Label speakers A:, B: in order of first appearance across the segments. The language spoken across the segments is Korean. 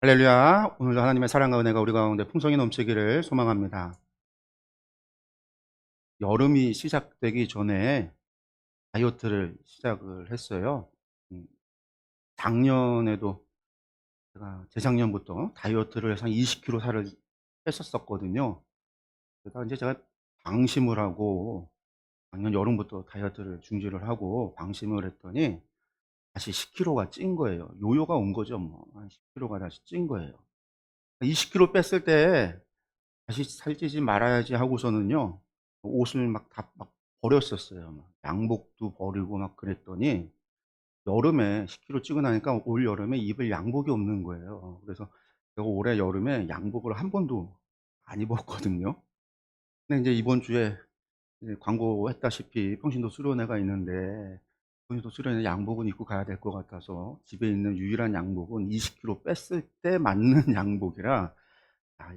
A: 할렐루야. 오늘도 하나님의 사랑과 은혜가 우리 가운데 풍성히 넘치기를 소망합니다. 여름이 시작되기 전에 다이어트를 시작을 했어요. 음, 작년에도 제가 재작년부터 다이어트를 해서 한 20kg 살을 뺐었거든요. 그러다가 이제 제가 방심을 하고 작년 여름부터 다이어트를 중지를 하고 방심을 했더니 다시 10kg가 찐 거예요. 요요가 온 거죠, 뭐. 한 10kg가 다시 찐 거예요. 20kg 뺐을 때 다시 살찌지 말아야지 하고서는요, 옷을 막 버렸었어요. 막 양복도 버리고 막 그랬더니 여름에 10kg 찌고 나니까 올 여름에 입을 양복이 없는 거예요. 그래서 제가 올해 여름에 양복을 한 번도 안 입었거든요. 근데 이제 이번 주에 이제 광고했다시피 평신도 수련회가 있는데, 평신도 수련회 양복은 입고 가야 될 것 같아서 집에 있는 유일한 양복은 20kg 뺐을 때 맞는 양복이라,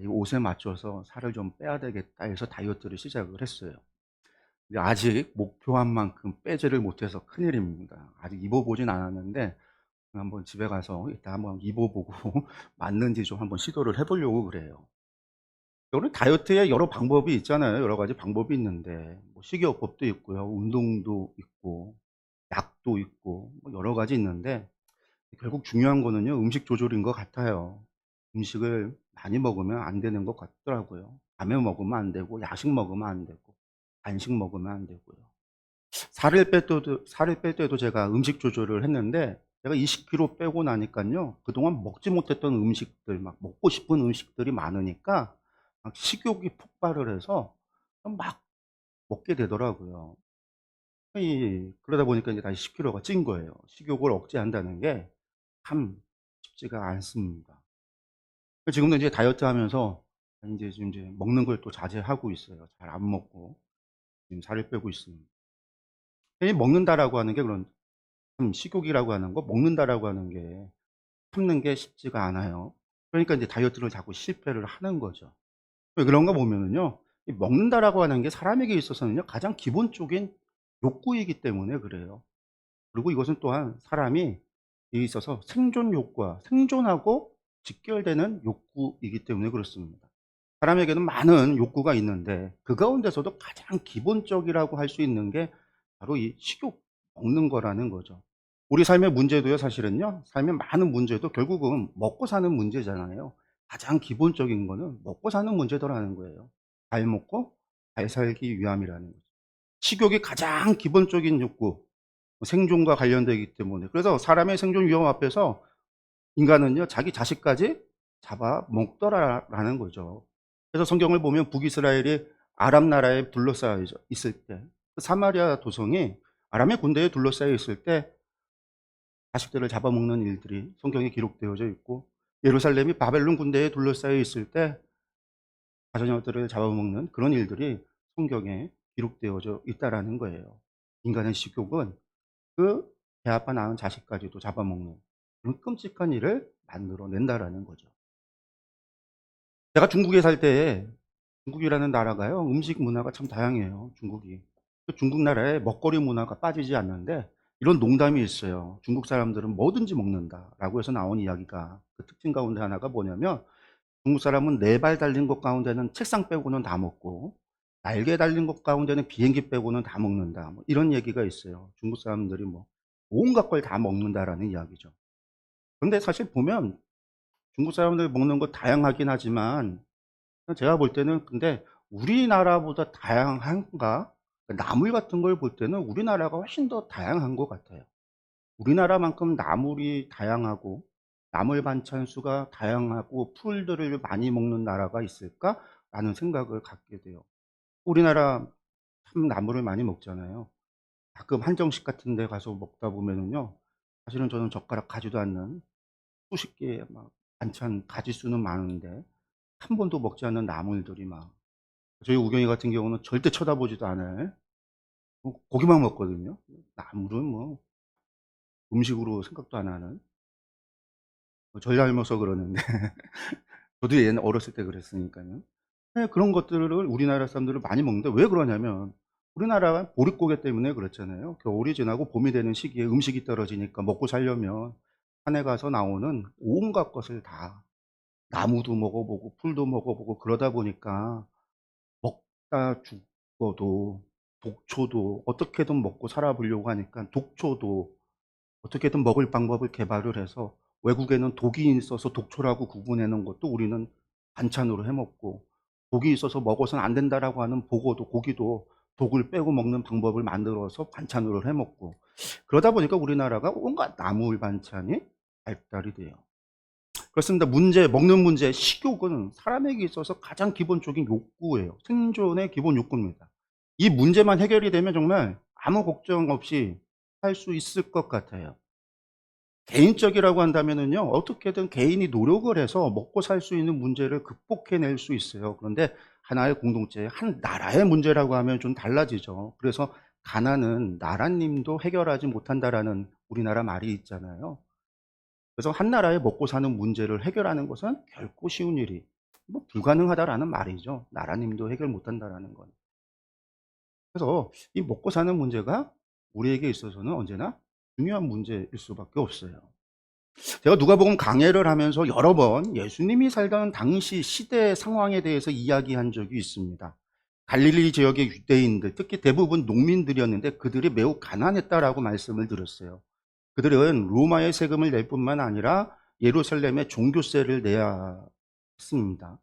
A: 이 옷에 맞춰서 살을 좀 빼야 되겠다 해서 다이어트를 시작을 했어요. 근데 아직 목표한 만큼 빼지를 못해서 큰일입니다. 아직 입어보진 않았는데 한번 집에 가서 이따 한번 입어보고 맞는지 좀 한번 시도를 해보려고 그래요. 여러 다이어트에 여러 방법이 있잖아요. 여러 가지 방법이 있는데 뭐 식이요법도 있고요, 운동도 있고, 약도 있고, 뭐 여러 가지 있는데 결국 중요한 거는요, 음식 조절인 것 같아요. 음식을 많이 먹으면 안 되는 것 같더라고요. 밤에 먹으면 안 되고, 야식 먹으면 안 되고, 간식 먹으면 안 되고요. 살을 뺄 때도 제가 음식 조절을 했는데, 제가 20kg 빼고 나니까요, 그동안 먹지 못했던 음식들, 막 먹고 싶은 음식들이 많으니까, 막 식욕이 폭발을 해서 막 먹게 되더라고요. 그러다 보니까 이제 다시 10kg가 찐 거예요. 식욕을 억제한다는 게 참 쉽지가 않습니다. 지금도 이제 다이어트 하면서 인제 지금 이제 먹는 걸 또 자제하고 있어요. 잘 안 먹고 지금 살을 빼고 있습니다. 이 먹는다라고 하는 게 그런 식욕이라고 하는 거, 먹는다라고 하는 게 참는 게 쉽지가 않아요. 그러니까 인제 다이어트를 자꾸 실패를 하는 거죠. 왜 그런가 보면은요, 이 먹는다라고 하는 게 사람에게 있어서는요, 가장 기본적인 욕구이기 때문에 그래요. 그리고 이것은 또한 사람이 이 있어서 생존 욕구와 생존하고 직결되는 욕구이기 때문에 그렇습니다. 사람에게는 많은 욕구가 있는데 그 가운데서도 가장 기본적이라고 할 수 있는 게 바로 이 식욕, 먹는 거라는 거죠. 우리 삶의 문제도요, 사실은요, 삶의 많은 문제도 결국은 먹고 사는 문제잖아요. 가장 기본적인 거는 먹고 사는 문제더라는 거예요. 잘 먹고 잘 살기 위함이라는 거죠. 식욕이 가장 기본적인 욕구, 생존과 관련되기 때문에. 그래서 사람의 생존 위험 앞에서 인간은요, 자기 자식까지 잡아먹더라라는 거죠. 그래서 성경을 보면 북이스라엘이 아람 나라에 둘러싸여 있을 때, 그 사마리아 도성이 아람의 군대에 둘러싸여 있을 때 자식들을 잡아먹는 일들이 성경에 기록되어져 있고, 예루살렘이 바벨론 군대에 둘러싸여 있을 때 자녀들을 잡아먹는 그런 일들이 성경에 기록되어져 있다라는 거예요. 인간의 식욕은 그 배아파 낳은 자식까지도 잡아먹는 그런 끔찍한 일을 만들어낸다라는 거죠. 제가 중국에 살 때, 중국이라는 나라가요, 음식 문화가 참 다양해요, 중국이. 그 중국 나라에 먹거리 문화가 빠지지 않는데 이런 농담이 있어요. 중국 사람들은 뭐든지 먹는다라고 해서 나온 이야기가, 그 특징 가운데 하나가 뭐냐면, 중국 사람은 4발 달린 것 가운데는 책상 빼고는 다 먹고, 날개 달린 것 가운데는 비행기 빼고는 다 먹는다, 뭐 이런 얘기가 있어요. 중국 사람들이 뭐 온갖 걸 다 먹는다라는 이야기죠. 근데 사실 보면 중국 사람들 먹는 거 다양하긴 하지만, 제가 볼 때는 근데 우리나라보다 다양한가? 나물 같은 걸 볼 때는 우리나라가 훨씬 더 다양한 것 같아요. 우리나라만큼 나물이 다양하고 나물 반찬 수가 다양하고 풀들을 많이 먹는 나라가 있을까라는 생각을 갖게 돼요. 우리나라 참 나물을 많이 먹잖아요. 가끔 한정식 같은 데 가서 먹다 보면은요, 사실은 저는 젓가락 가지도 않는 수십 개의 막 반찬 가짓수는 많은데 한 번도 먹지 않는 나물들이 막, 저희 우경이 같은 경우는 절대 쳐다보지도 않을 고기만 먹거든요. 나물은 뭐 음식으로 생각도 안 하는, 뭐 절 닮아서 그러는데 저도 옛날 어렸을 때 그랬으니까요. 예, 그런 것들을 우리나라 사람들은 많이 먹는데 왜 그러냐면 우리나라가 보릿고개 때문에 그렇잖아요. 겨울이 지나고 봄이 되는 시기에 음식이 떨어지니까 먹고 살려면 산에 가서 나오는 온갖 것을 다 나무도 먹어보고 풀도 먹어보고 그러다 보니까 먹다 죽어도 독초도 어떻게든 먹고 살아보려고 하니까 독초도 어떻게든 먹을 방법을 개발을 해서 외국에는 독이 있어서 독초라고 구분해 놓은 것도 우리는 반찬으로 해 먹고, 독이 있어서 먹어서는 안 된다라고 하는 보고도 고기도 독을 빼고 먹는 방법을 만들어서 반찬으로 해 먹고, 그러다 보니까 우리나라가 온갖 나물 반찬이 발달이 돼요. 그렇습니다. 먹는 문제, 식욕은 사람에게 있어서 가장 기본적인 욕구예요. 생존의 기본 욕구입니다. 이 문제만 해결이 되면 정말 아무 걱정 없이 살 수 있을 것 같아요. 개인적이라고 한다면은요, 어떻게든 개인이 노력을 해서 먹고 살 수 있는 문제를 극복해낼 수 있어요. 그런데 하나의 공동체, 한 나라의 문제라고 하면 좀 달라지죠. 그래서 가난은 나라님도 해결하지 못한다라는 우리나라 말이 있잖아요. 그래서 한 나라의 먹고 사는 문제를 해결하는 것은 결코 쉬운 일이 불가능하다라는 말이죠. 나라님도 해결 못한다라는 건. 그래서 이 먹고 사는 문제가 우리에게 있어서는 언제나 중요한 문제일 수밖에 없어요. 제가 누가복음 강해를 하면서 여러 번 예수님이 살던 당시 시대 상황에 대해서 이야기한 적이 있습니다. 갈릴리 지역의 유대인들, 특히 대부분 농민들이었는데 그들이 매우 가난했다라고 말씀을 드렸어요. 그들은 로마의 세금을 낼 뿐만 아니라 예루살렘의 종교세를 내야 했습니다.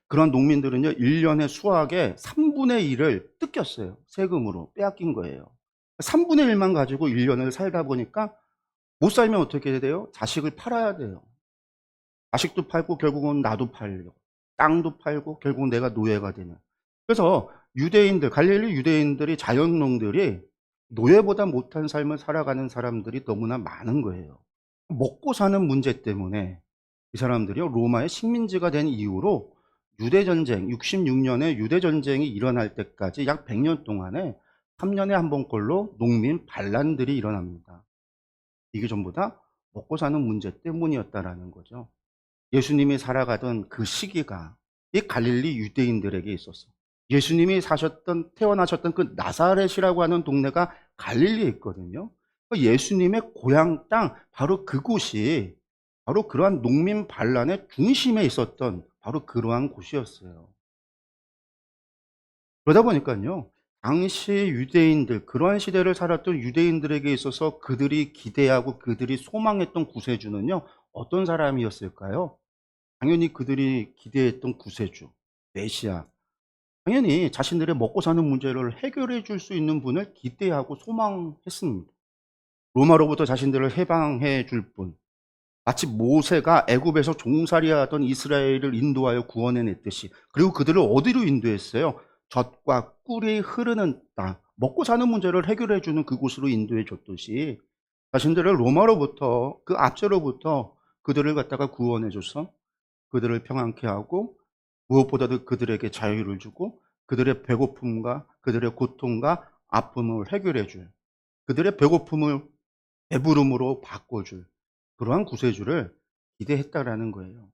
A: 그런 농민들은요, 1년의 수확의 3분의 1을 뜯겼어요. 세금으로 빼앗긴 거예요. 3분의 1만 가지고 1년을 살다 보니까 못 살면 어떻게 돼요? 자식을 팔아야 돼요. 자식도 팔고 결국은 나도 팔려. 땅도 팔고 결국은 내가 노예가 되는. 그래서 갈릴리 유대인들이, 자연농들이 노예보다 못한 삶을 살아가는 사람들이 너무나 많은 거예요. 먹고 사는 문제 때문에 이 사람들이요, 로마의 식민지가 된 이후로 유대전쟁, 66년에 유대전쟁이 일어날 때까지 약 100년 동안에 3년에 한 번꼴로 농민 반란들이 일어납니다. 이게 전부 다 먹고 사는 문제 때문이었다라는 거죠. 예수님이 살아가던 그 시기가 이 갈릴리 유대인들에게 있었어. 예수님이 태어나셨던 그 나사렛이라고 하는 동네가 갈릴리에 있거든요. 예수님의 고향 땅, 바로 그곳이 바로 그러한 농민 반란의 중심에 있었던 바로 그러한 곳이었어요. 그러다 보니까요, 당시 유대인들, 그러한 시대를 살았던 유대인들에게 있어서 그들이 기대하고 그들이 소망했던 구세주는요, 어떤 사람이었을까요? 당연히 그들이 기대했던 구세주, 메시아. 당연히 자신들의 먹고 사는 문제를 해결해 줄 수 있는 분을 기대하고 소망했습니다. 로마로부터 자신들을 해방해 줄 분. 마치 모세가 애굽에서 종살이하던 이스라엘을 인도하여 구원해 냈듯이, 그리고 그들을 어디로 인도했어요? 젖과 꿀이 흐르는 땅, 먹고 사는 문제를 해결해 주는 그곳으로 인도해 줬듯이 자신들을 로마로부터, 그 압제로부터 그들을 갖다가 구원해 줘서 그들을 평안케 하고, 무엇보다도 그들에게 자유를 주고 그들의 배고픔과 그들의 고통과 아픔을 해결해 줄, 그들의 배고픔을 배부름으로 바꿔줄 그러한 구세주를 기대했다라는 거예요.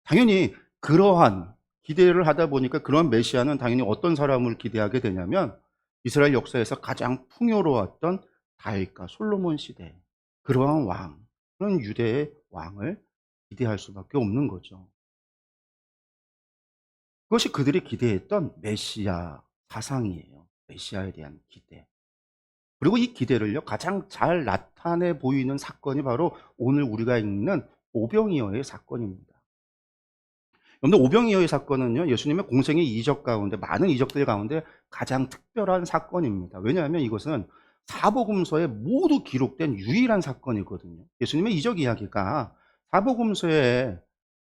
A: 당연히 그러한 기대를 하다 보니까 그런 메시아는 당연히 어떤 사람을 기대하게 되냐면, 이스라엘 역사에서 가장 풍요로웠던 다윗과 솔로몬 시대, 그러한 왕, 그런 유대의 왕을 기대할 수밖에 없는 거죠. 그것이 그들이 기대했던 메시아 사상이에요. 메시아에 대한 기대. 그리고 이 기대를요, 가장 잘 나타내 보이는 사건이 바로 오늘 우리가 읽는 오병이어의 사건입니다. 여러분들, 오병이어의 사건은요, 예수님의 공생의 이적 가운데, 많은 이적들 가운데 가장 특별한 사건입니다. 왜냐하면 이것은 사복음서에 모두 기록된 유일한 사건이거든요. 예수님의 이적 이야기가 사복음서에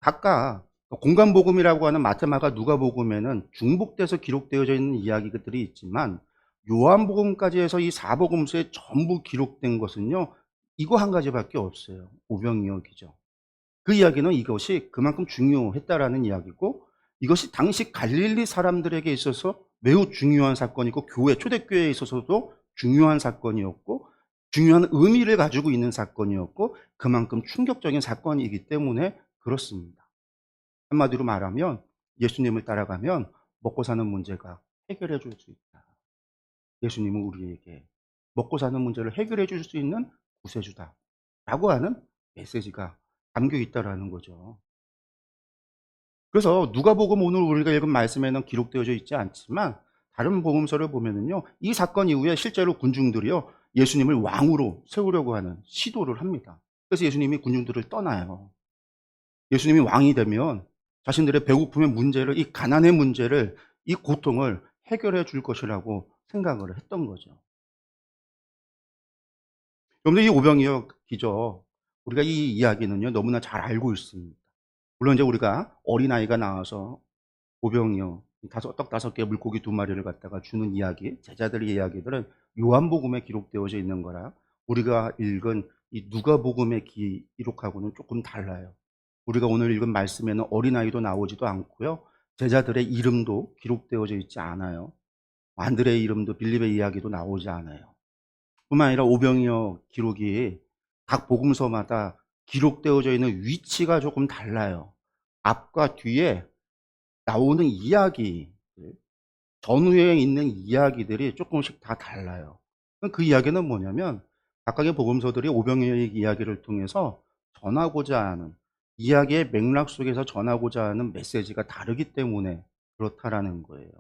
A: 각각, 공간복음이라고 하는 마테마가 누가복음에는 중복돼서 기록되어져 있는 이야기들이 있지만, 요한복음까지 해서 이 사복음서에 전부 기록된 것은요, 이거 한 가지밖에 없어요. 오병이어기죠. 그 이야기는 이것이 그만큼 중요했다라는 이야기고, 이것이 당시 갈릴리 사람들에게 있어서 매우 중요한 사건이고, 초대교회에 있어서도 중요한 사건이었고, 중요한 의미를 가지고 있는 사건이었고, 그만큼 충격적인 사건이기 때문에 그렇습니다. 한마디로 말하면 예수님을 따라가면 먹고 사는 문제가 해결해 줄 수 있다. 예수님은 우리에게 먹고 사는 문제를 해결해 줄 수 있는 구세주다 라고 하는 메시지가 담겨 있다라는 거죠. 그래서 누가복음 오늘 우리가 읽은 말씀에는 기록되어져 있지 않지만 다른 복음서를 보면은요, 이 사건 이후에 실제로 군중들이요, 예수님을 왕으로 세우려고 하는 시도를 합니다. 그래서 예수님이 군중들을 떠나요. 예수님이 왕이 되면 자신들의 배고픔의 문제를, 이 가난의 문제를, 이 고통을 해결해 줄 것이라고 생각을 했던 거죠. 여러분들, 이 오병이어 기적, 우리가 이 이야기는요, 너무나 잘 알고 있습니다. 물론 이제 우리가 어린아이가 나와서 오병이어 떡 5개 물고기 2마리를 갖다가 주는 이야기, 제자들의 이야기들은 요한복음에 기록되어져 있는 거라 우리가 읽은 이 누가복음의 기록하고는 조금 달라요. 우리가 오늘 읽은 말씀에는 어린아이도 나오지도 않고요, 제자들의 이름도 기록되어져 있지 않아요. 안드레의 이름도, 빌립의 이야기도 나오지 않아요. 뿐만 아니라 오병이어 기록이 각 복음서마다 기록되어져 있는 위치가 조금 달라요. 앞과 뒤에 나오는 이야기, 전후에 있는 이야기들이 조금씩 다 달라요. 그 이야기는 뭐냐면 각각의 복음서들이 오병이어의 이야기를 통해서 전하고자 하는, 이야기의 맥락 속에서 전하고자 하는 메시지가 다르기 때문에 그렇다라는 거예요.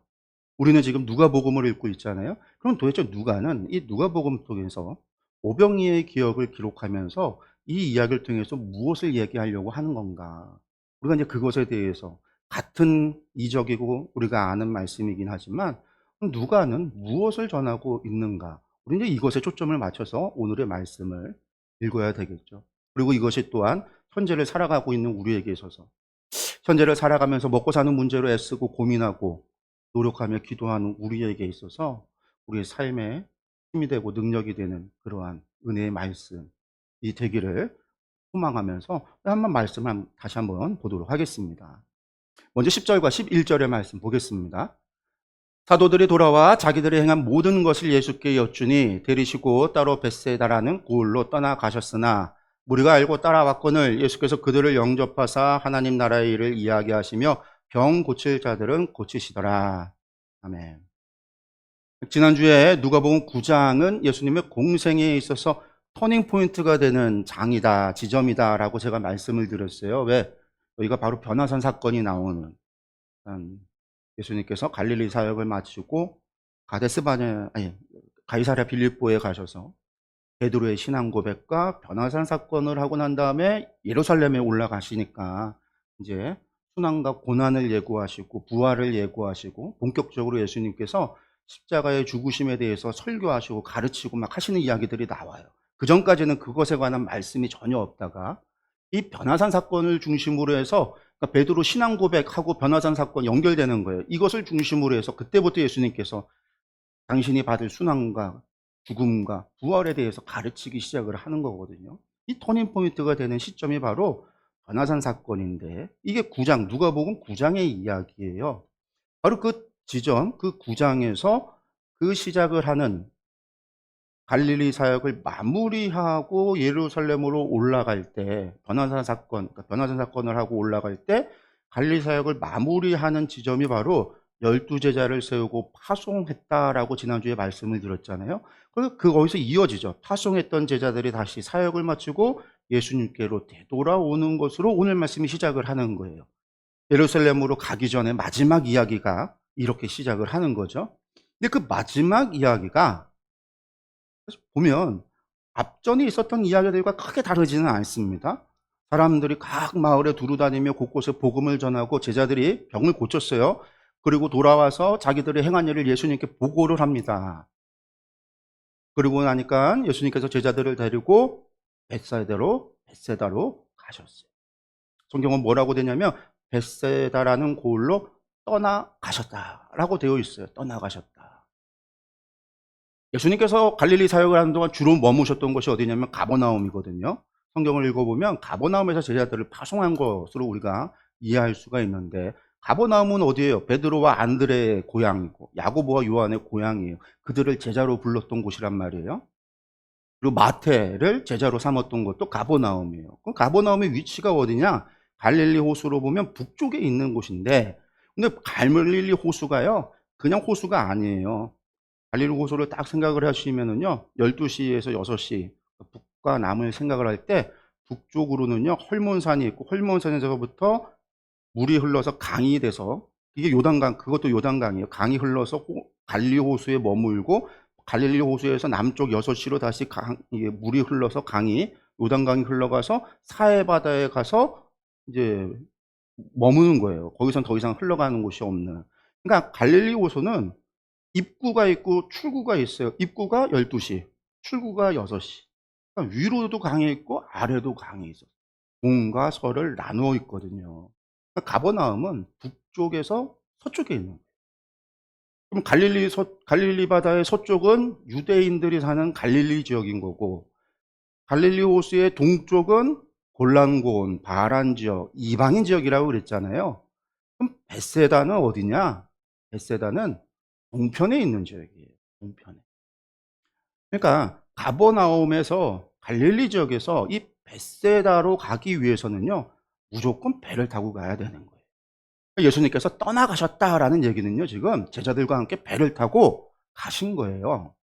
A: 우리는 지금 누가복음을 읽고 있잖아요. 그럼 도대체 누가는 이 누가복음 속에서 오병이어의 기억을 기록하면서 이 이야기를 통해서 무엇을 얘기하려고 하는 건가? 우리가 이제 그것에 대해서, 같은 이적이고 우리가 아는 말씀이긴 하지만 누가는 무엇을 전하고 있는가? 우리는 이제 이것에 초점을 맞춰서 오늘의 말씀을 읽어야 되겠죠. 그리고 이것이 또한 현재를 살아가고 있는 우리에게 있어서, 현재를 살아가면서 먹고 사는 문제로 애쓰고 고민하고 노력하며 기도하는 우리에게 있어서 우리의 삶에 힘이 되고 능력이 되는 그러한 은혜의 말씀이 되기를 소망하면서 한번 말씀 다시 한번 보도록 하겠습니다. 먼저 10절과 11절의 말씀 보겠습니다. 사도들이 돌아와 자기들이 행한 모든 것을 예수께 여쭈니 데리시고 따로 벳세다라는 고을로 떠나가셨으나 무리가 알고 따라왔거늘 예수께서 그들을 영접하사 하나님 나라의 일을 이야기하시며 병 고칠 자들은 고치시더라. 아멘. 지난주에 누가복음 9장은 예수님의 공생에 있어서 터닝 포인트가 되는 장이다, 지점이다 라고 제가 말씀을 드렸어요. 왜? 여기가 바로 변화산 사건이 나오는, 예수님께서 갈릴리 사역을 마치고 가이사랴 빌립보에 가셔서 베드로의 신앙 고백과 변화산 사건을 하고 난 다음에 예루살렘에 올라가시니까 이제 순환과 고난을 예고하시고 부활을 예고하시고 본격적으로 예수님께서 십자가의 죽으심에 대해서 설교하시고 가르치고 막 하시는 이야기들이 나와요. 그 전까지는 그것에 관한 말씀이 전혀 없다가 이 변화산 사건을 중심으로 해서, 그러니까 베드로 신앙 고백하고 변화산 사건 연결되는 거예요. 이것을 중심으로 해서 그때부터 예수님께서 당신이 받을 순환과 죽음과 부활에 대해서 가르치기 시작을 하는 거거든요. 이 터닝 포인트가 되는 시점이 바로 변화산 사건인데, 이게 9장, 누가복음 9장의 이야기예요. 바로 그 지점, 그 9장에서 그 시작을 하는 갈릴리 사역을 마무리하고 예루살렘으로 올라갈 때, 변화산 사건, 그러니까 변화산 사건을 하고 올라갈 때 갈릴리 사역을 마무리하는 지점이 바로 12제자를 세우고 파송했다라고 지난주에 말씀을 드렸잖아요. 그래서 거기서 이어지죠. 파송했던 제자들이 다시 사역을 마치고 예수님께로 되돌아오는 것으로 오늘 말씀이 시작을 하는 거예요. 예루살렘으로 가기 전에 마지막 이야기가 이렇게 시작을 하는 거죠. 근데 그 마지막 이야기가 보면 앞전에 있었던 이야기들과 크게 다르지는 않습니다. 사람들이 각 마을에 두루다니며 곳곳에 복음을 전하고 제자들이 병을 고쳤어요. 그리고 돌아와서 자기들의 행한 일을 예수님께 보고를 합니다. 그리고 나니까 예수님께서 제자들을 데리고 벳사이다로 가셨어요. 성경은 뭐라고 되냐면 벳세다라는 고을로 떠나가셨다라고 되어 있어요. 떠나가셨다. 예수님께서 갈릴리 사역을 하는 동안 주로 머무셨던 곳이 어디냐면 가버나움이거든요. 성경을 읽어보면 가버나움에서 제자들을 파송한 것으로 우리가 이해할 수가 있는데, 가버나움은 어디예요? 베드로와 안드레의 고향이고 야고보와 요한의 고향이에요. 그들을 제자로 불렀던 곳이란 말이에요. 그리고 마태를 제자로 삼았던 것도 가버나움이에요. 그럼 가버나움의 위치가 어디냐? 갈릴리 호수로 보면 북쪽에 있는 곳인데, 근데 갈릴리 호수가요, 그냥 호수가 아니에요. 갈릴리 호수를 딱 생각을 하시면은요, 12시에서 6시, 북과 남을 생각을 할 때 북쪽으로는요 헐몬산이 있고, 헐몬산에서부터 물이 흘러서 강이 돼서, 이게 요단강, 그것도 요단강이에요. 강이 흘러서 갈릴리 호수에 머물고, 갈릴리 호수에서 남쪽 6시로 다시 이게 물이 흘러서 강이, 요단강이 흘러가서 사해 바다에 가서 이제 머무는 거예요. 거기선 더 이상 흘러가는 곳이 없는. 그러니까 갈릴리 호수는 입구가 있고 출구가 있어요. 입구가 12시, 출구가 6시. 그러니까 위로도 강이 있고 아래도 강이 있어요. 동과 서를 나누어 있거든요. 그러니까 가버나움은 북쪽에서 서쪽에 있는 거예요. 그럼 갈릴리 바다의 서쪽은 유대인들이 사는 갈릴리 지역인 거고, 갈릴리 호수의 동쪽은 골란고온, 바란 지역, 이방인 지역이라고 그랬잖아요. 그럼 벳세다는 어디냐? 벳세다는 동편에 있는 지역이에요. 동편에. 그러니까 가버나움에서 갈릴리 지역에서 이 벳세다로 가기 위해서는요, 무조건 배를 타고 가야 되는 거예요. 예수님께서 떠나가셨다라는 얘기는요, 지금 제자들과 함께 배를 타고 가신 거예요.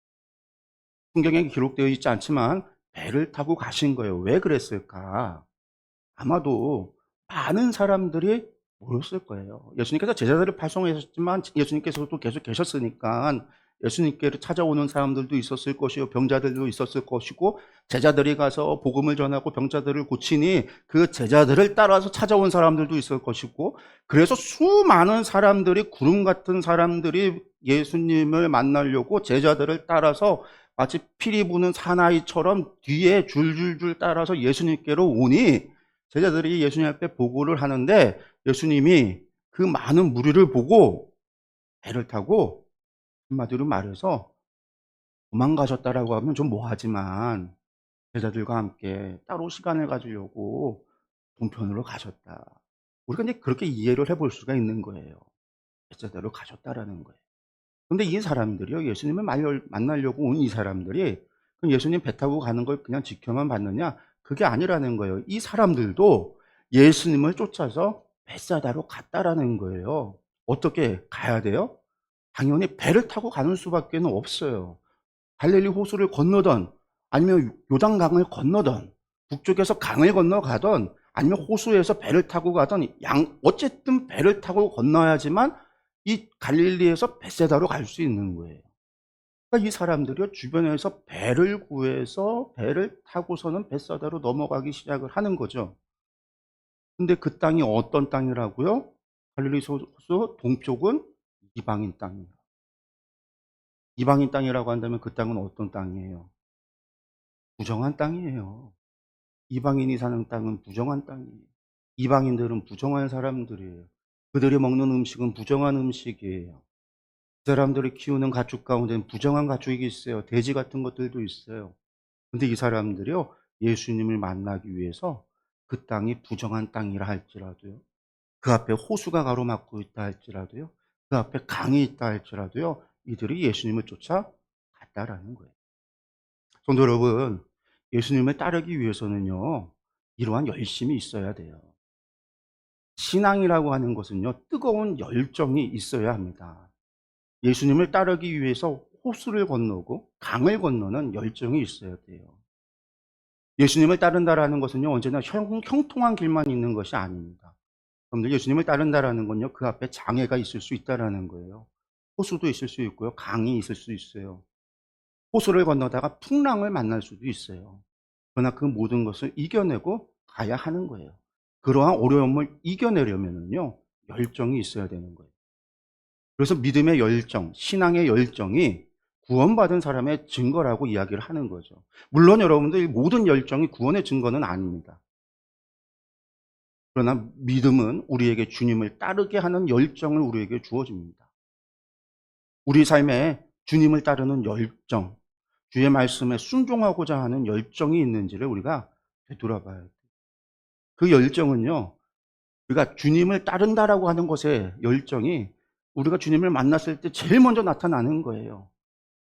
A: 성경에 기록되어 있지 않지만 배를 타고 가신 거예요. 왜 그랬을까? 아마도 많은 사람들이 모였을 거예요. 예수님께서 제자들을 발송하셨지만 예수님께서도 계속 계셨으니까 예수님께로 찾아오는 사람들도 있었을 것이고 병자들도 있었을 것이고, 제자들이 가서 복음을 전하고 병자들을 고치니 그 제자들을 따라서 찾아온 사람들도 있을 것이고, 그래서 수많은 사람들이, 구름 같은 사람들이 예수님을 만나려고 제자들을 따라서 마치 피리 부는 사나이처럼 뒤에 줄줄줄 따라서 예수님께로 오니, 제자들이 예수님 앞에 보고를 하는데 예수님이 그 많은 무리를 보고 배를 타고, 한마디로 말해서 도망가셨다라고 하면 좀 뭐하지만 제자들과 함께 따로 시간을 가지려고 동편으로 가셨다. 우리가 이제 그렇게 이해를 해볼 수가 있는 거예요. 제자대로 가셨다라는 거예요. 근데 이 사람들이요, 예수님을 만나려고 온 이 사람들이 그럼 예수님 배 타고 가는 걸 그냥 지켜만 봤느냐? 그게 아니라는 거예요. 이 사람들도 예수님을 쫓아서 벳사다로 갔다라는 거예요. 어떻게 가야 돼요? 당연히 배를 타고 가는 수밖에 없어요. 갈릴리 호수를 건너던, 아니면 요단강을 건너던, 북쪽에서 강을 건너가던, 아니면 호수에서 배를 타고 가던, 어쨌든 배를 타고 건너야지만 이 갈릴리에서 벳세다로 갈 수 있는 거예요. 그러니까 이 사람들이 주변에서 배를 구해서 배를 타고서는 벳세다로 넘어가기 시작을 하는 거죠. 근데 그 땅이 어떤 땅이라고요? 갈릴리 호수 동쪽은 이방인 땅이에요. 이방인 땅이라고 한다면 그 땅은 어떤 땅이에요? 부정한 땅이에요. 이방인이 사는 땅은 부정한 땅이에요. 이방인들은 부정한 사람들이에요. 그들이 먹는 음식은 부정한 음식이에요. 그 사람들이 키우는 가축 가운데는 부정한 가축이 있어요. 돼지 같은 것들도 있어요. 근데 이 사람들이요, 예수님을 만나기 위해서 그 땅이 부정한 땅이라 할지라도요, 그 앞에 호수가 가로막고 있다 할지라도요, 그 앞에 강이 있다 할지라도요, 이들이 예수님을 쫓아갔다라는 거예요. 성도 여러분, 예수님을 따르기 위해서는요, 이러한 열심이 있어야 돼요. 신앙이라고 하는 것은요, 뜨거운 열정이 있어야 합니다. 예수님을 따르기 위해서 호수를 건너고 강을 건너는 열정이 있어야 돼요. 예수님을 따른다라는 것은요, 언제나 형통한 길만 있는 것이 아닙니다. 여러분들, 예수님을 따른다라는 건요, 그 앞에 장애가 있을 수 있다라는 거예요. 호수도 있을 수 있고요, 강이 있을 수 있어요. 호수를 건너다가 풍랑을 만날 수도 있어요. 그러나 그 모든 것을 이겨내고 가야 하는 거예요. 그러한 어려움을 이겨내려면요, 열정이 있어야 되는 거예요. 그래서 믿음의 열정, 신앙의 열정이 구원받은 사람의 증거라고 이야기를 하는 거죠. 물론 여러분들, 모든 열정이 구원의 증거는 아닙니다. 그러나 믿음은 우리에게 주님을 따르게 하는 열정을 우리에게 주어집니다. 우리 삶에 주님을 따르는 열정, 주의 말씀에 순종하고자 하는 열정이 있는지를 우리가 되돌아봐야 돼요. 그 열정은요, 우리가 주님을 따른다라고 하는 것의 열정이 우리가 주님을 만났을 때 제일 먼저 나타나는 거예요.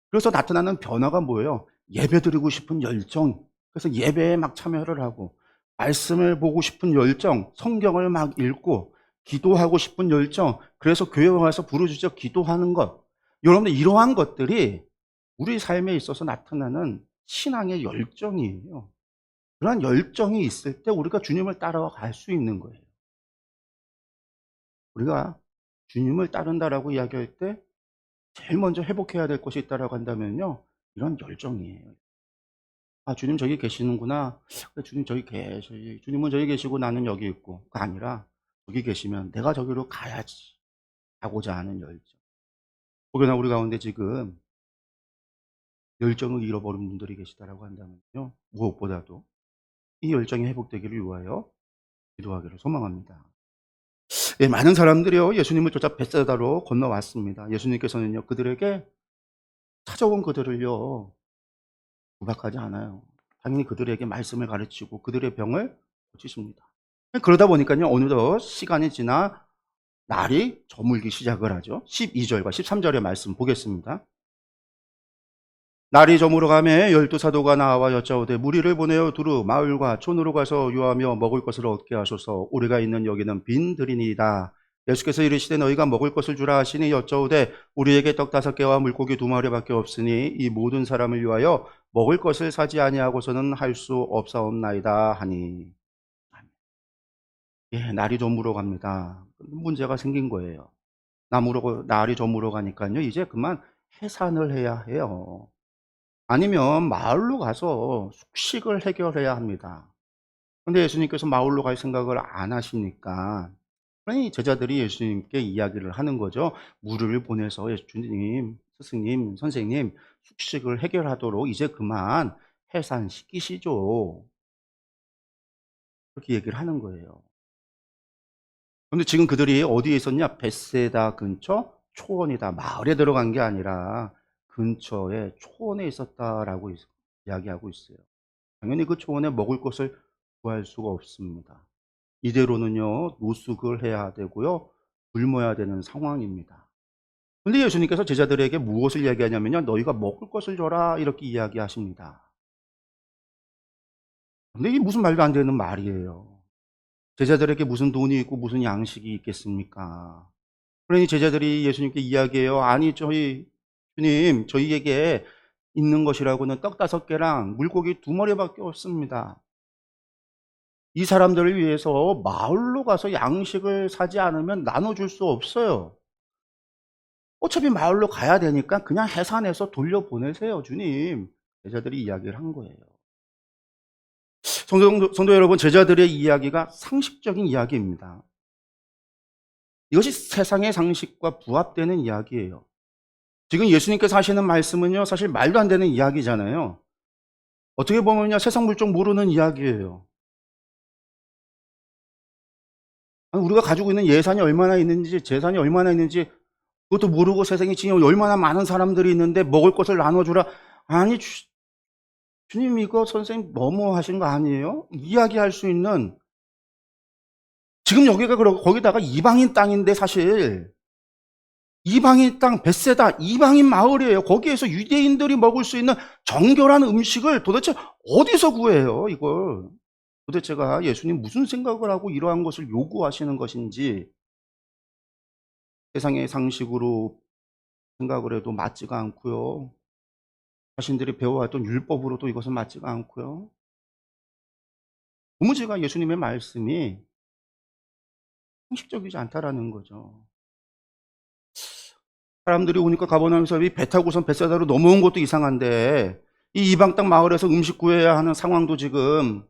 A: 그래서 나타나는 변화가 뭐예요? 예배드리고 싶은 열정. 그래서 예배에 막 참여를 하고, 말씀을 보고 싶은 열정, 성경을 막 읽고, 기도하고 싶은 열정, 그래서 교회 와서 부르짖어 기도하는 것. 여러분들, 이러한 것들이 우리 삶에 있어서 나타나는 신앙의 열정이에요. 그러한 열정이 있을 때 우리가 주님을 따라갈 수 있는 거예요. 우리가 주님을 따른다라고 이야기할 때 제일 먼저 회복해야 될 것이 있다라고 한다면요, 이런 열정이에요. 아, 주님 저기 계시는구나. 그래, 주님 저기 계셔. 주님은 저기 계시고 나는 여기 있고. 그가 아니라 저기 계시면 내가 저기로 가야지. 가고자 하는 열정. 혹여나 우리 가운데 지금 열정을 잃어버린 분들이 계시다라고 한다면요, 무엇보다도 이 열정이 회복되기를 위하여 기도하기를 소망합니다. 예, 많은 사람들이요, 예수님을 쫓아 벳사다로 건너왔습니다. 예수님께서는요, 그들에게 찾아온 그들을요, 구박하지 않아요. 당연히 그들에게 말씀을 가르치고 그들의 병을 고치십니다. 그러다 보니까요, 어느덧 시간이 지나 날이 저물기 시작을 하죠. 12절과 13절의 말씀 보겠습니다. 날이 저물어 가매 12사도가 나와 여짜오되 무리를 보내어 두루 마을과 촌으로 가서 유하며 먹을 것을 얻게 하소서. 우리가 있는 여기는 빈들이니이다. 예수께서 이르시되 너희가 먹을 것을 주라 하시니 여짜오되 우리에게 떡 5개와 물고기 2마리밖에 없으니 이 모든 사람을 위하여 먹을 것을 사지 아니하고서는 할 수 없사옵나이다 하니. 예, 날이 저물어 갑니다. 문제가 생긴 거예요. 날이 저물어 가니까요, 이제 그만 해산을 해야 해요. 아니면 마을로 가서 숙식을 해결해야 합니다. 근데 예수님께서 마을로 갈 생각을 안 하시니까, 그러니 제자들이 예수님께 이야기를 하는 거죠. 무리를 보내서 예수님, 스승님, 선생님, 숙식을 해결하도록 이제 그만 해산시키시죠. 그렇게 얘기를 하는 거예요. 근데 지금 그들이 어디에 있었냐? 벳세다 근처 초원이다. 마을에 들어간 게 아니라 근처에 초원에 있었다라고 이야기하고 있어요. 당연히 그 초원에 먹을 것을 구할 수가 없습니다. 이대로는요, 노숙을 해야 되고요, 굶어야 되는 상황입니다. 근데 예수님께서 제자들에게 무엇을 이야기하냐면요, 너희가 먹을 것을 줘라, 이렇게 이야기하십니다. 근데 이게 무슨 말도 안 되는 말이에요. 제자들에게 무슨 돈이 있고 무슨 양식이 있겠습니까? 그러니 제자들이 예수님께 이야기해요. 아니, 주님, 저희에게 있는 것이라고는 떡 5개랑 물고기 2마리밖에 없습니다. 이 사람들을 위해서 마을로 가서 양식을 사지 않으면 나눠줄 수 없어요. 어차피 마을로 가야 되니까 그냥 해산해서 돌려보내세요, 주님. 제자들이 이야기를 한 거예요. 성도 여러분, 제자들의 이야기가 상식적인 이야기입니다. 이것이 세상의 상식과 부합되는 이야기예요. 지금 예수님께서 하시는 말씀은요, 사실 말도 안 되는 이야기잖아요. 어떻게 보면요, 세상 물정 모르는 이야기예요. 아니, 우리가 가지고 있는 예산이 얼마나 있는지, 재산이 얼마나 있는지 그것도 모르고 세상에 지금 얼마나 많은 사람들이 있는데 먹을 것을 나눠주라. 아니, 주님 이거 선생님 너무 하신 거 아니에요? 이야기할 수 있는, 지금 여기가 거기다가 이방인 땅인데 사실 이방인 땅 벳세다 이방인 마을이에요. 거기에서 유대인들이 먹을 수 있는 정결한 음식을 도대체 어디서 구해요, 이걸? 도대체가 예수님 무슨 생각을 하고 이러한 것을 요구하시는 것인지 세상의 상식으로 생각을 해도 맞지가 않고요. 자신들이 배워왔던 율법으로도 이것은 맞지가 않고요. 도무지가 예수님의 말씀이 상식적이지 않다라는 거죠. 사람들이 오니까 가버나움에서 배 타고선 벳사다로 넘어온 것도 이상한데 이 이방 땅 마을에서 음식 구해야 하는 상황도 지금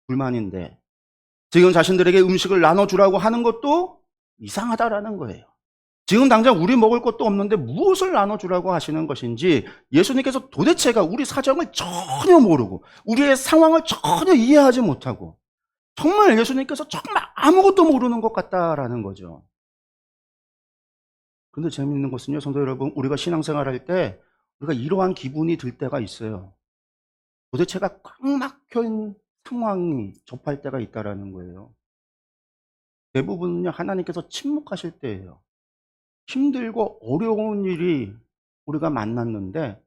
A: 불만인데 지금 자신들에게 음식을 나눠주라고 하는 것도 이상하다라는 거예요. 지금 당장 우리 먹을 것도 없는데 무엇을 나눠주라고 하시는 것인지 예수님께서 도대체가 우리 사정을 전혀 모르고 우리의 상황을 전혀 이해하지 못하고 정말 예수님께서 정말 아무것도 모르는 것 같다라는 거죠. 근데 재미있는 것은요, 성도 여러분, 우리가 신앙생활 할 때 우리가 이러한 기분이 들 때가 있어요. 도대체가 꽉 막힌 상황이 접할 때가 있다라는 거예요. 대부분은요, 하나님께서 침묵하실 때예요. 힘들고 어려운 일이 우리가 만났는데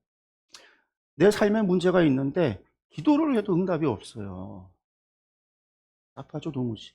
A: 내 삶에 문제가 있는데 기도를 해도 응답이 없어요. 답하죠, 도무지.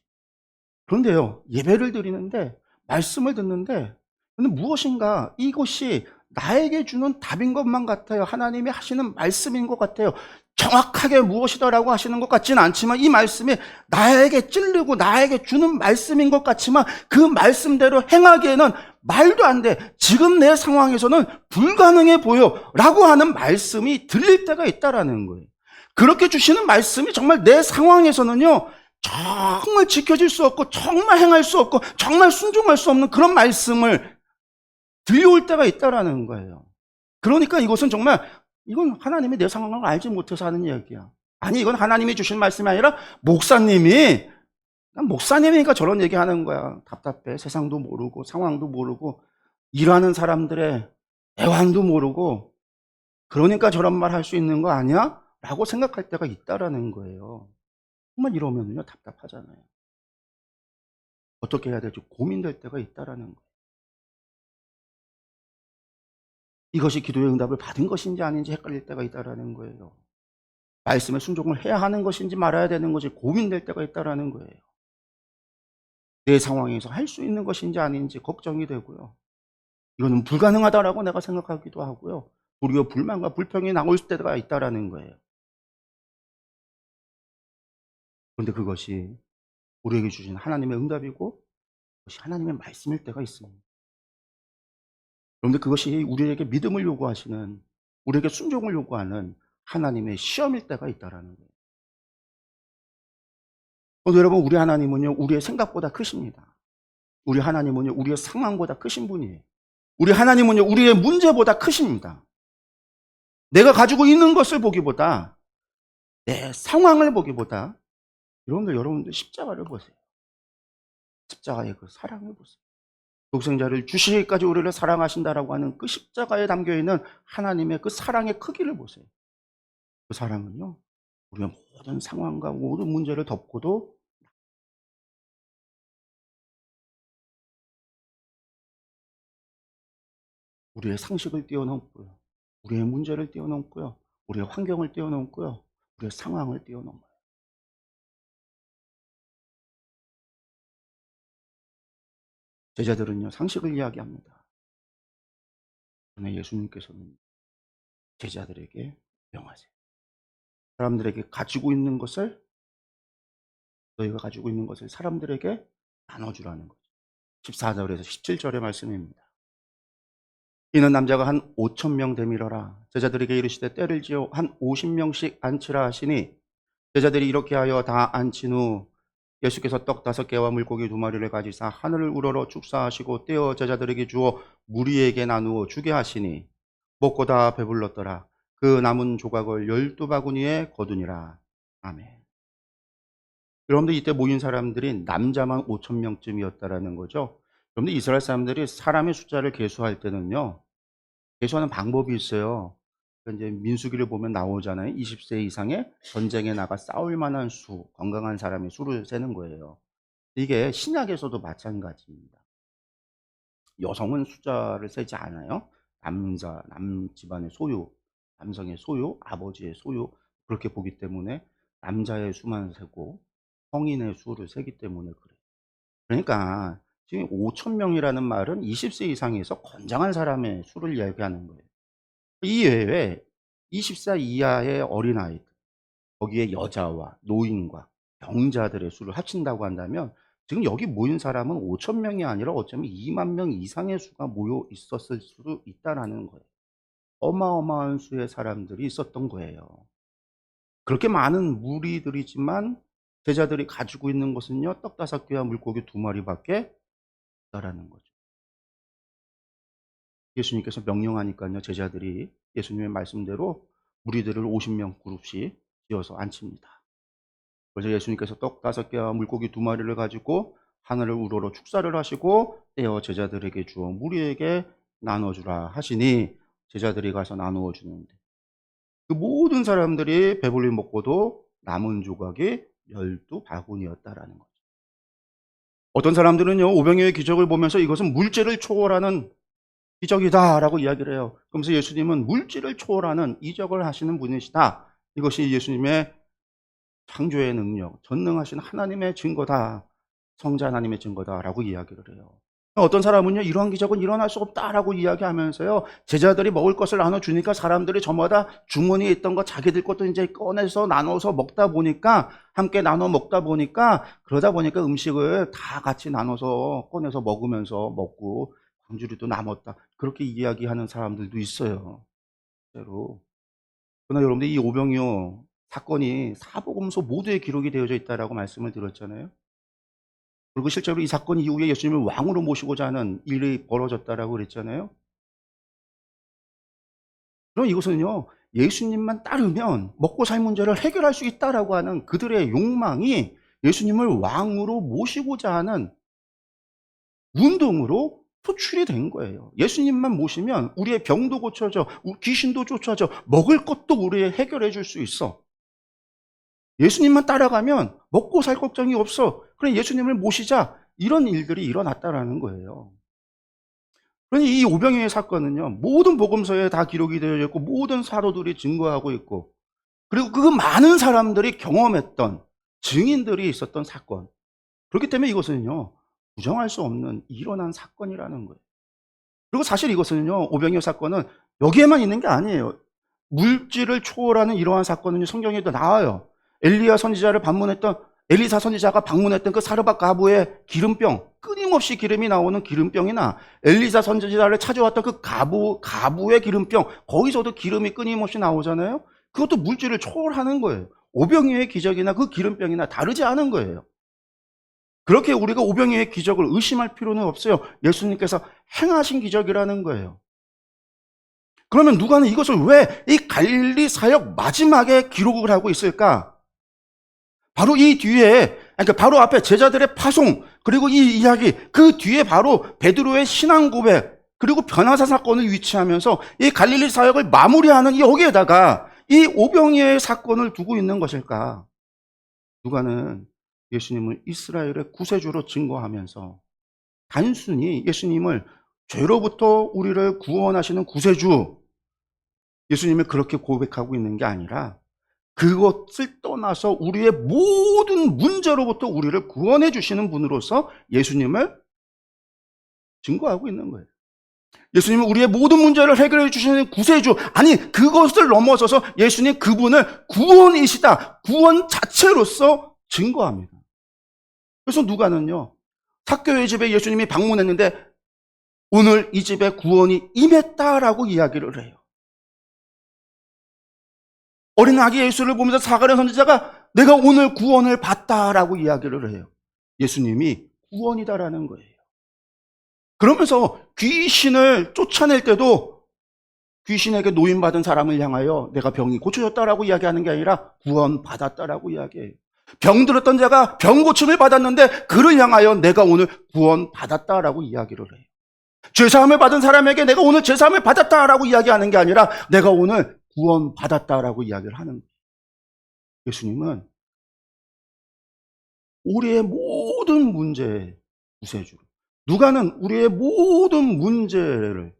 A: 그런데요, 예배를 드리는데 말씀을 듣는데 근데 무엇인가 이것이 나에게 주는 답인 것만 같아요. 하나님이 하시는 말씀인 것 같아요. 정확하게 무엇이다라고 하시는 것 같지는 않지만 이 말씀이 나에게 찔리고 나에게 주는 말씀인 것 같지만 그 말씀대로 행하기에는 말도 안 돼. 지금 내 상황에서는 불가능해 보여. 라고 하는 말씀이 들릴 때가 있다라는 거예요. 그렇게 주시는 말씀이 정말 내 상황에서는요, 정말 지켜질 수 없고, 정말 행할 수 없고, 정말 순종할 수 없는 그런 말씀을 들려올 때가 있다라는 거예요. 그러니까 이것은 정말 이건 하나님이 내 상황을 알지 못해서 하는 이야기야. 아니, 이건 하나님이 주신 말씀이 아니라 목사님이, 난 목사님이니까 저런 얘기하는 거야. 답답해. 세상도 모르고 상황도 모르고 일하는 사람들의 애환도 모르고 그러니까 저런 말 할 수 있는 거 아니야? 라고 생각할 때가 있다라는 거예요. 정말 이러면요 답답하잖아요. 어떻게 해야 될지 고민될 때가 있다라는 거예요. 이것이 기도의 응답을 받은 것인지 아닌지 헷갈릴 때가 있다라는 거예요. 말씀에 순종을 해야 하는 것인지 말아야 되는 것이 고민될 때가 있다라는 거예요. 내 상황에서 할 수 있는 것인지 아닌지 걱정이 되고요. 이거는 불가능하다라고 내가 생각하기도 하고요. 도리어 불만과 불평이 나올 때가 있다라는 거예요. 그런데 그것이 우리에게 주신 하나님의 응답이고 그것이 하나님의 말씀일 때가 있습니다. 그런데 그것이 우리에게 믿음을 요구하시는, 우리에게 순종을 요구하는 하나님의 시험일 때가 있다라는 거예요. 여러분, 우리 하나님은요, 우리의 생각보다 크십니다. 우리 하나님은요, 우리의 상황보다 크신 분이에요. 우리 하나님은요, 우리의 문제보다 크십니다. 내가 가지고 있는 것을 보기보다, 내 상황을 보기보다, 여러분들 십자가를 보세요. 십자가의 그 사랑을 보세요. 독생자를 주시기까지 우리를 사랑하신다라고 하는 그 십자가에 담겨있는 하나님의 그 사랑의 크기를 보세요. 그 사랑은요, 우리의 모든 상황과 모든 문제를 덮고도 우리의 상식을 뛰어넘고요. 우리의 문제를 뛰어넘고요. 우리의 환경을 뛰어넘고요. 우리의 상황을 뛰어넘어요. 제자들은요, 상식을 이야기합니다. 그러나 예수님께서는 제자들에게 명하세요. 사람들에게 가지고 있는 것을, 너희가 가지고 있는 것을 사람들에게 나눠주라는 거죠. 14절에서 17절의 말씀입니다. 이는 남자가 한 5,000명 되밀어라. 제자들에게 이르시되 때를 지어 한 50명씩 앉히라 하시니 제자들이 이렇게 하여 다 앉힌 후 예수께서 떡 5개와 물고기 2마리를 가지사 하늘을 우러러 축사하시고 떼어 제자들에게 주어 무리에게 나누어 주게 하시니 먹고 다 배불렀더라. 그 남은 조각을 12바구니에 거두니라. 아멘. 여러분들, 이때 모인 사람들이 남자만 5,000명쯤이었다라는 거죠. 여러분들, 이스라엘 사람들이 사람의 숫자를 계수할 때는요, 계수하는 방법이 있어요. 그러니까 이제 민수기를 보면 나오잖아요. 20세 이상의 전쟁에 나가 싸울 만한 수, 건강한 사람의 수를 세는 거예요. 이게 신약에서도 마찬가지입니다. 여성은 숫자를 세지 않아요. 남 집안의 소유, 남성의 소유, 아버지의 소유, 그렇게 보기 때문에 남자의 수만 세고 성인의 수를 세기 때문에 그래요. 그러니까 지금 5,000명이라는 말은 20세 이상에서 건장한 사람의 수를 이야기하는 거예요. 이 외에 20세 이하의 어린아이들, 거기에 여자와 노인과 병자들의 수를 합친다고 한다면 지금 여기 모인 사람은 5,000명이 아니라 어쩌면 2만 명 이상의 수가 모여 있었을 수도 있다라는 거예요. 어마어마한 수의 사람들이 있었던 거예요. 그렇게 많은 무리들이지만 제자들이 가지고 있는 것은요, 떡 5개와 물고기 2마리밖에 없다라는 거죠. 예수님께서 명령하니까요, 제자들이 예수님의 말씀대로 무리들을 50명 그룹씩 지어서 앉힙니다. 그래서 예수님께서 떡 5개와 물고기 2마리를 가지고 하늘을 우러러 축사를 하시고 떼어 제자들에게 주어 무리에게 나눠주라 하시니 제자들이 가서 나누어 주는데 그 모든 사람들이 배불리 먹고도 남은 조각이 12바구니였다라는 거죠. 어떤 사람들은요, 오병이어의 기적을 보면서 이것은 물질을 초월하는 기적이다라고 이야기를 해요. 그러면서 예수님은 물질을 초월하는 이적을 하시는 분이시다. 이것이 예수님의 창조의 능력, 전능하신 하나님의 증거다. 성자 하나님의 증거다라고 이야기를 해요. 어떤 사람은요, 이러한 기적은 일어날 수 없다라고 이야기하면서요, 제자들이 먹을 것을 나눠주니까 사람들이 저마다 주머니에 있던 거 자기들 것도 이제 꺼내서 나눠서 먹다 보니까, 함께 나눠 먹다 보니까, 그러다 보니까 음식을 다 같이 나눠서 꺼내서 먹으면서 먹고, 광주리도 남았다. 그렇게 이야기하는 사람들도 있어요. 실제로. 그러나 여러분들, 이 오병이어 사건이 사복음서 모두에 기록이 되어져 있다라고 말씀을 드렸잖아요. 그리고 실제로 이 사건 이후에 예수님을 왕으로 모시고자 하는 일이 벌어졌다라고 그랬잖아요. 그럼 이것은요, 예수님만 따르면 먹고 살 문제를 해결할 수 있다라고 하는 그들의 욕망이 예수님을 왕으로 모시고자 하는 운동으로 표출이 된 거예요. 예수님만 모시면 우리의 병도 고쳐져, 귀신도 쫓아져, 먹을 것도 우리 해결해 줄 수 있어. 예수님만 따라가면 먹고 살 걱정이 없어. 그래, 예수님을 모시자. 이런 일들이 일어났다라는 거예요. 그러니 이 오병이어의 사건은요, 모든 복음서에 다 기록이 되어 있고, 모든 사도들이 증거하고 있고, 그리고 그 많은 사람들이 경험했던 증인들이 있었던 사건. 그렇기 때문에 이것은요, 부정할 수 없는 일어난 사건이라는 거예요. 그리고 사실 이것은요, 오병이어 사건은 여기에만 있는 게 아니에요. 물질을 초월하는 이러한 사건은요, 성경에도 나와요. 엘리야 선지자를 방문했던, 엘리사 선지자가 방문했던 그 사르밧 가부의 기름병, 끊임없이 기름이 나오는 기름병이나 엘리사 선지자를 찾아왔던 그 가부의 기름병, 거기서도 기름이 끊임없이 나오잖아요. 그것도 물질을 초월하는 거예요. 오병이어의 기적이나 그 기름병이나 다르지 않은 거예요. 그렇게 우리가 오병이어의 기적을 의심할 필요는 없어요. 예수님께서 행하신 기적이라는 거예요. 그러면 누가는 이것을 왜 이 갈릴리 사역 마지막에 기록을 하고 있을까? 바로 이 뒤에, 그러니까 바로 앞에 제자들의 파송, 그리고 이 이야기, 그 뒤에 바로 베드로의 신앙 고백, 그리고 변화사 사건을 위치하면서 이 갈릴리 사역을 마무리하는 여기에다가 이 오병이어의 사건을 두고 있는 것일까? 누가는 예수님을 이스라엘의 구세주로 증거하면서 단순히 예수님을 죄로부터 우리를 구원하시는 구세주, 예수님을 그렇게 고백하고 있는 게 아니라 그것을 떠나서 우리의 모든 문제로부터 우리를 구원해 주시는 분으로서 예수님을 증거하고 있는 거예요. 예수님은 우리의 모든 문제를 해결해 주시는 구세주, 아니 그것을 넘어서서 예수님 그분을 구원이시다, 구원 자체로서 증거합니다. 그래서 누가는요, 삭개오의 집에 예수님이 방문했는데 오늘 이 집에 구원이 임했다라고 이야기를 해요. 어린 아기 예수를 보면서 사가랴 선지자가 내가 오늘 구원을 받다라고 이야기를 해요. 예수님이 구원이다라는 거예요. 그러면서 귀신을 쫓아낼 때도 귀신에게 노임받은 사람을 향하여 내가 병이 고쳐졌다라고 이야기하는 게 아니라 구원받았다라고 이야기해요. 병들었던 자가 병 고침을 받았는데 그를 향하여 내가 오늘 구원받았다라고 이야기를 해요. 죄사함을 받은 사람에게 내가 오늘 죄사함을 받았다라고 이야기하는 게 아니라 내가 오늘 구원받았다라고 이야기를 하는 거예요. 예수님은 우리의 모든 문제의 구세주로, 누가는 우리의 모든 문제를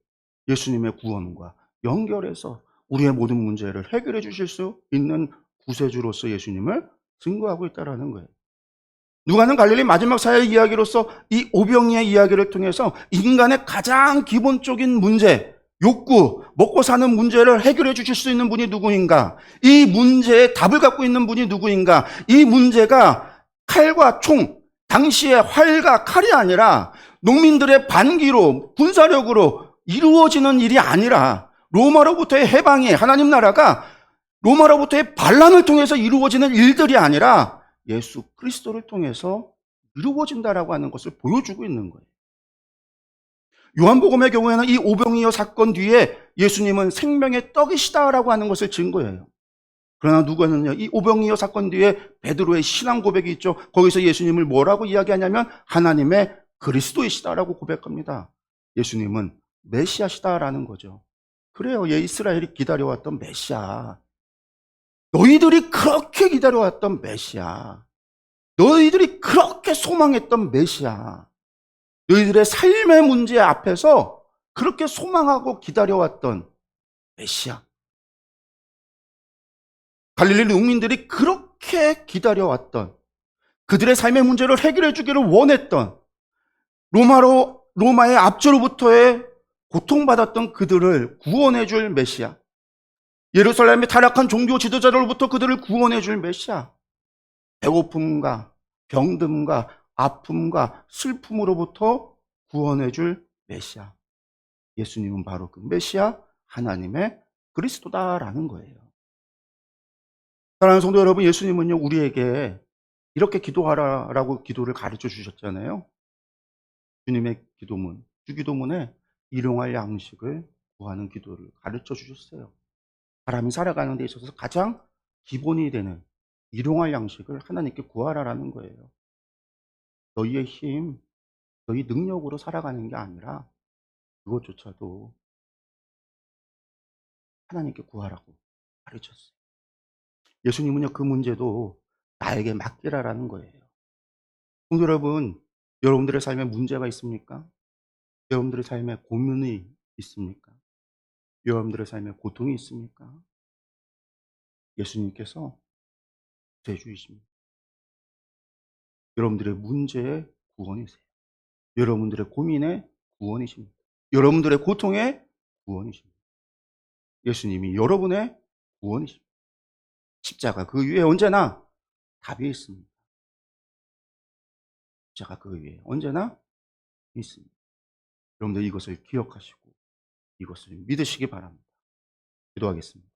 A: 예수님의 구원과 연결해서 우리의 모든 문제를 해결해 주실 수 있는 구세주로서 예수님을 증거하고 있다는 거예요. 누가는 갈릴리 마지막 사역 이야기로서 이 오병이의 이야기를 통해서 인간의 가장 기본적인 문제, 욕구, 먹고 사는 문제를 해결해 주실 수 있는 분이 누구인가? 이 문제에 답을 갖고 있는 분이 누구인가? 이 문제가 칼과 총, 당시의 활과 칼이 아니라 농민들의 반기로, 군사력으로 이루어지는 일이 아니라 로마로부터의 해방이, 하나님 나라가 로마로부터의 반란을 통해서 이루어지는 일들이 아니라 예수 그리스도를 통해서 이루어진다라고 하는 것을 보여주고 있는 거예요. 요한복음의 경우에는 이 오병이어 사건 뒤에 예수님은 생명의 떡이시다라고 하는 것을 증거해요. 그러나 누가는요, 이 오병이어 사건 뒤에 베드로의 신앙 고백이 있죠. 거기서 예수님을 뭐라고 이야기하냐면 하나님의 그리스도이시다라고 고백합니다. 예수님은 메시아시다라는 거죠. 그래요, 이스라엘이 기다려왔던 메시아. 너희들이 그렇게 기다려왔던 메시아. 너희들이 그렇게 소망했던 메시아. 너희들의 삶의 문제 앞에서 그렇게 소망하고 기다려왔던 메시아. 갈릴리 농민들이 그렇게 기다려왔던, 그들의 삶의 문제를 해결해 주기를 원했던, 로마로 로마의 압제로부터의 고통받았던 그들을 구원해 줄 메시아. 예루살렘의 타락한 종교 지도자들로부터 그들을 구원해 줄 메시아. 배고픔과 병듦과 아픔과 슬픔으로부터 구원해 줄 메시아. 예수님은 바로 그 메시아, 하나님의 그리스도다라는 거예요. 사랑하는 성도 여러분, 예수님은요, 우리에게 이렇게 기도하라라고 기도를 가르쳐 주셨잖아요. 주님의 기도문, 주기도문에 일용할 양식을 구하는 기도를 가르쳐 주셨어요. 사람이 살아가는 데 있어서 가장 기본이 되는 일용할 양식을 하나님께 구하라라는 거예요. 너희의 힘, 너희 능력으로 살아가는 게 아니라 그것조차도 하나님께 구하라고 가르쳤어요. 예수님은요, 그 문제도 나에게 맡기라라는 거예요. 성도 여러분, 여러분들의 삶에 문제가 있습니까? 여러분들의 삶에 고민이 있습니까? 여러분들의 삶에 고통이 있습니까? 예수님께서 구세주이십니다. 여러분들의 문제의 구원이세요. 여러분들의 고민의 구원이십니다. 여러분들의 고통의 구원이십니다. 예수님이 여러분의 구원이십니다. 십자가 그 위에 언제나 답이 있습니다. 십자가 그 위에 언제나 있습니다. 여러분들 이것을 기억하시고 이것을 믿으시기 바랍니다. 기도하겠습니다.